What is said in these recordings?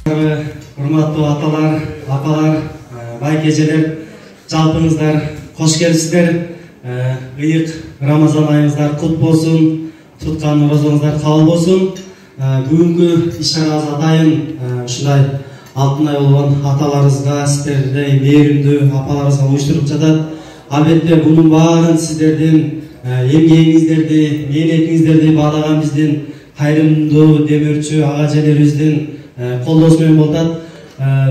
Урматтуу аталар, апалар, байкежелер, жалпыңыздар кош келипсиздер. Ыйык Рамазан айыңыздар кут болсун, туткан оразаңыздар кабыл болсун. Бүгүнкү иш-чарабыз атайын ушундай алтын ай болгон аталарыбызга, сиздердей мээримдүү апаларыбызга уюштуруп жатат. Албетте бунун баарын сиздердин эмгегиңиздерди, мээнетиңиздерди баалаган биздин кайрымдуу демөөрчү ага-эжелерибиздин колдоосу менен болуп атат.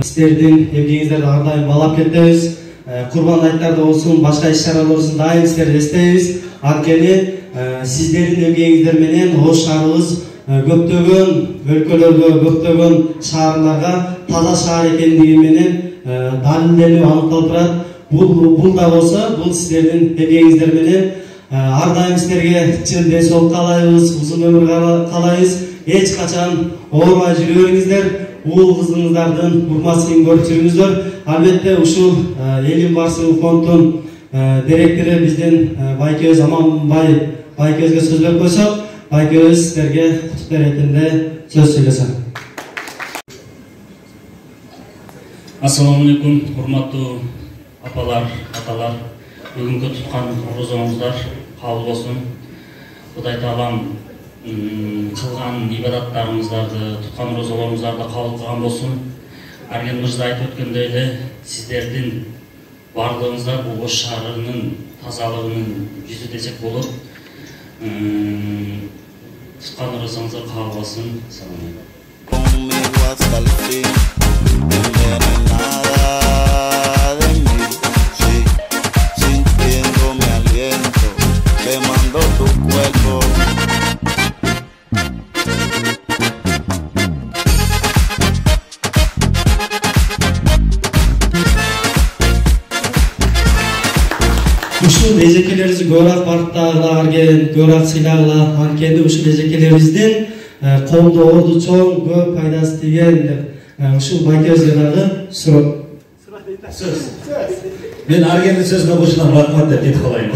Сиздердин эмгегиңиздерди ар дайым баалап кетебиз. Курбан айттарда болсун, башка иш-чаралар болсун, дайым сиздерди эстейбиз. Анткени сиздердин эмгегиңиздер менен Ош шаарыбыз көптөгөн өлкөлөргө, көптөгөн шаарларга таза шаар экендиги менен далилденүү аныкталып турат. Бул да болсо, бул сиздердин эмгегиңиздер менен. Ар дайым сиздерге чын ден соолук каалайбыз, узун өмүр каалайбыз. Эч качан оорубай жүрө бериңиздер. Уул кызыңыздардын урмасын көрүп жүрүңүздөр. Албетте ушул элим барсын фондунун директору биздин байкебиз Аманбай байкебизге сөз берип койсок, байкебиз сиздерге кутуп беретинде сөз сүйлөсөм. Ассаламу алейкум, урматтуу апалар, аталар. Бүгүнкү туткан оразаңыздар кабыл болсун. Кудай таалам кылган ибадаттарыңыздарды, туткан оразаларыңыздарды кабыл кылган болсун. Арген мырза айтып өткөндөй эле, сиздердин барлыгыңыздар бул Ош шаарынын тазалыгынын жүзү десек болот. Туткан оразаңыздар кабыл болсун. Ушул эжекелерибизди көбүрөөк барктагыла, көбүрөөк сыйлагыла, анткени ушул эжекелерибиздин коомдо орду чоң, көп пайдасы тийген деп ушул байкебизге дагы сөз. Мен Аргендин сөзүнө кошулам, рахмат деп кетип калайын.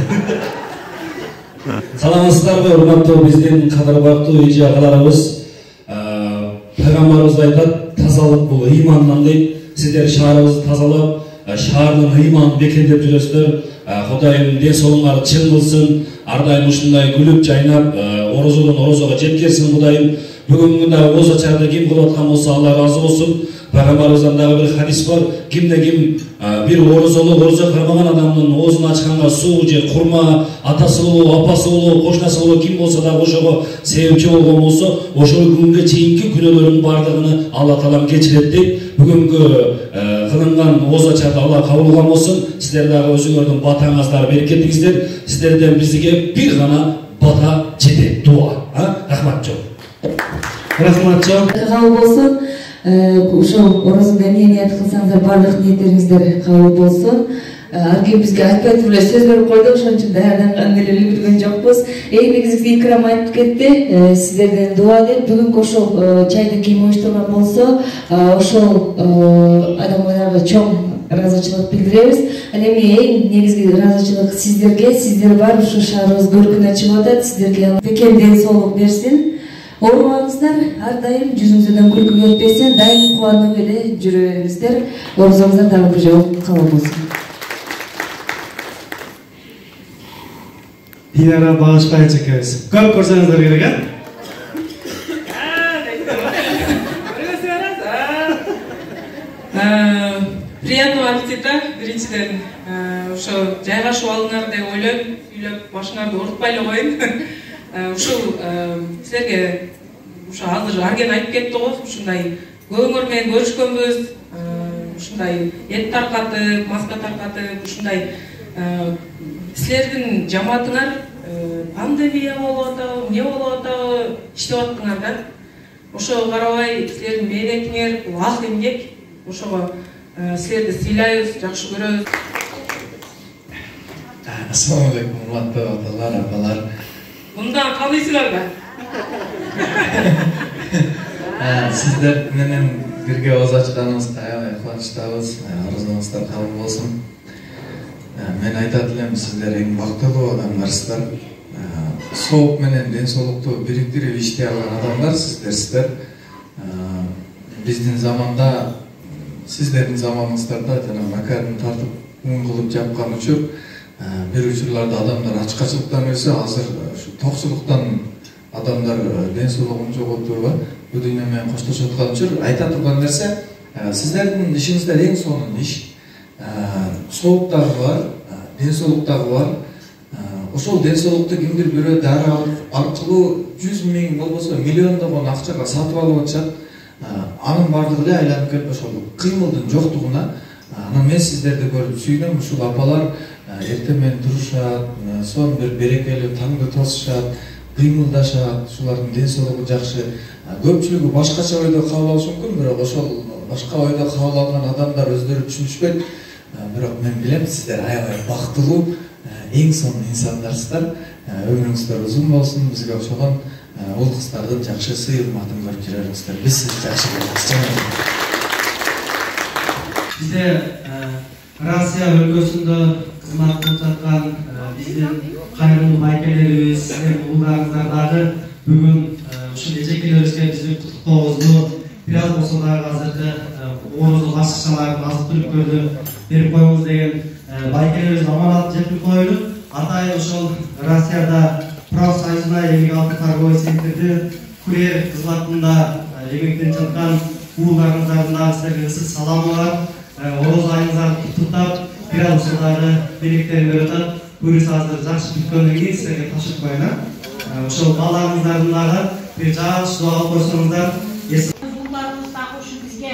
Саламатсыздарбы, урматтуу биздин кадыр бактуу эже агаларыбыз. Пайгамбарыбыз айтат, тазалык бул ыймандан дейт. Сиздер шаарыбызды тазалап, шаардын ыйманын бекемдеп жүрөсүздөр. Кудайым ден соолуңарды чың кылсын, ар дайым ушундай күлүп жайнап, орозодон орозого жеткирсин Кудайым. Бүгүн да оозо чарды ким кылып аткан болсо, Алла ыраазы болсун. Пайгамбарыбыздан дагы бир хадис бар. Кимде ким бир орозо кармаган адамдын оозун ачканга суу же курма, атасы болобу, апасы болобу, кошунасы болобу, ким болсо да ошого себепчи болгон болсо, ошол күнгө чейинки күнөөлөрүнүн бардыгын Алла таалам кечирет дейт. Бүгүнкү кылынган оозо чарды Алла кабыл кылган болсун. Сиздер дагы өзүңөрдүн батаңыздар берекеттиңиздер. Сиздерден бизге бир гана бата жетет, дуа. Рахмат жок. Рахмат жок. Кабыл болсун. Ушул оразада эмне ниет кылсаңыздар, барлык ниеттериңиздер кабыл болсун. Арген бизге айтпай туруп эле сөз берип койду, ошон үчүн даярданган эле үлгүргөн жокпуз. Эң негизгиси Икрам айтып кетти, сиздерден дуа деп. Бүгүнкү ошол чайды ким уюштурган болсо, ошол адамдарга чоң ыраазычылык билдиребиз. Ал эми эң негизги ыраазычылык сиздерге, сиздер бар ушул шаарыбыз көркүнө чыгып атат. Сиздерге бекем ден соолук берсин. Оорубаңыздар, ар дайым жүзүңүздөн күлкү кетпесин, дайым кубанып эле жүрө бериңиздер. Оразаңыздар дагы бир жолу кабыл болсун. Динара Багышбаева экебиз. Көп көрсөңүздөр керек, Приятного аппетита, биринчиден. Ошо жайгашып алыңар деп ойлоп, башыңарды оорутпай эле коюн. Ушул силерге азыр Арген айтып кетти го, ушундай көбүңөр менен көрүшкөнбүз, ушундай эт таркатып, маска таркатып, ушундай силердин жамаатыңар пандемия болуп атабы, эмне болуп атабы, иштеп аттыңар да. Ошого карабай силердин мээнетиңер бул ак эмгек, ошого силерди сыйлайбыз, жакшы көрөбүз. Ассаламу алейкум, урматтуу аталар, апалар. Мындан калыйсыңар да. Сиздер менен бирге ооз ачканыбызга аябай кубанычтабыз. Оразаңыздар кабыл болсун. Мен айтат элем, сиздер эң бактылуу адамдарсыздар. Сооп менен ден соолукту бириктирип иштей алган адамдар сиздерсиздер. биздин заманда, сиздердин заманыңыздарда жана макарын тартып ун кылып жапкан учур, бир учурларда адамдар ачкачылыктан өлсө, азыр ушу токчулуктан адамдар ден соолугун жоготууга бул дүйнө менен коштошуп аткан учур айта турган нерсе, сиздердин ишиңиздер эң сонун иш. Сооп дагы бар, ден соолук дагы бар. Ошол ден соолукту кимдир бирөө дары аркылуу 100 миң болбосо миллиондогон акчага сатып алып атышат. Анын бардыгы эле айланып келип ошол кыймылдын жоктугуна. Анан мен сиздерди көрүп сүйдүм. Ушул апалар эртең менен турушат, сон бир берекелүү таңды тосушат, кыймылдашат, ушулардын ден соолугу жакшы. Көпчүлүгү башкача ойдо кабыл алышы мүмкүн, бирок ошол башка ойдо кабыл алган адамдар өздөрү түшүнүшпөйт. Бирок мен билем, сиздер аябай бактылуу, эң сонун инсандарсыздар. Өмүрүңүздөр узун болсун, бизге окшогон уул кыздардын жакшы сый-урматын көрүп жүрөрүңүздөр. Биз сизди жакшы көрөбүз. Бизде Россия өлкөсүндө кызмат кылып жаткан биздин кайрымдуу байкелерибиз, сиздердин уулдарыңыздар дагы бүгүн ушул эжекелерибизге бизди куттуктообузду, бир аз болсо дагы азыркы орозо башкачаларын азык түлүктөрдү берип коюңуз деген байкелерибиз аманат жеткирип коелу. Атайын ошол Россияда профсоюзуна эмгек алып торговый центрди курьер кызматында эмгектенип жаткан уулдарыңыздардын дагы силерге ысык саламы бар. Ороз айыңыздарды куттуктап, бир аз болсо дагы белектерин берип атат. Буюрса азыр жакшы бүткөндөн кийин силерге тапшырып коеюн. Ошол балдарыңыздардын дагы бир жакшы дуа кылып койсоңуздар. Уулдарыбыз дагы ушу бизге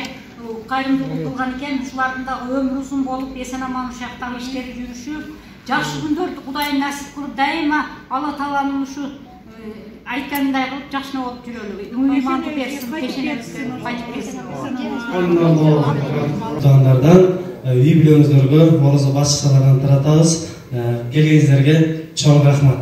кайрымдуулук кылган экен. Ушулардын дагы өмүрү узун болуп, эсен аман ушактагы иштери жүрүшүп, жакшы күндөрдү Кудай насип кылып, дайыма Алла Тааланын ушу айткандай кылып жакшы болуп жүрөлү. Ыйманды берсин, пешенебизге кайтып келсин. Кутгандардан үй бүлөңүздөргө, орозо башчылардан таратабыз. Келгениңиздерге чоң рахмат.